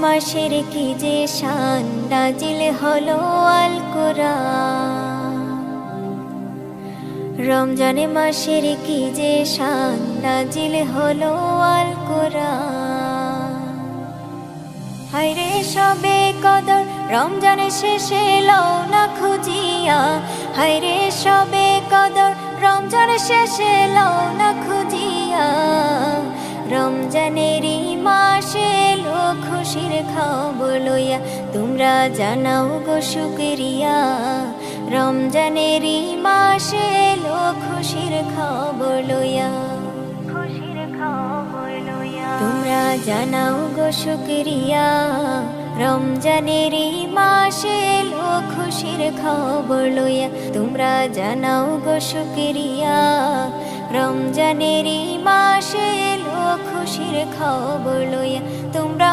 মাসের কি যে শান নাজিল হলো আল কোরআন। রমজান মাসের কি যে শান নাজিল হলো আল কোরআন। হায়রে সবে কদর রমজান শেষে লও না খুঁজিয়া, হায়রে সবে কদর রমজান শেষে লও না খুঁজিয়া। রমজানেরই মাসে এলো খুশির খবর লইয়া, তোমরা জানাও গো শুকরিয়া। রমজানেরই মাসে এলো খুশির খবর লইয়া, খুশির খবর লইয়া। তোমরা জানাও গো শুকরিয়া। রমজানেরই মাসে এলো খুশির খবর লইয়া, তোমরা জানাও গো শুকরিয়া। রমজানেরই মাসে এলো খুশির খবর লইয়া, তোমরা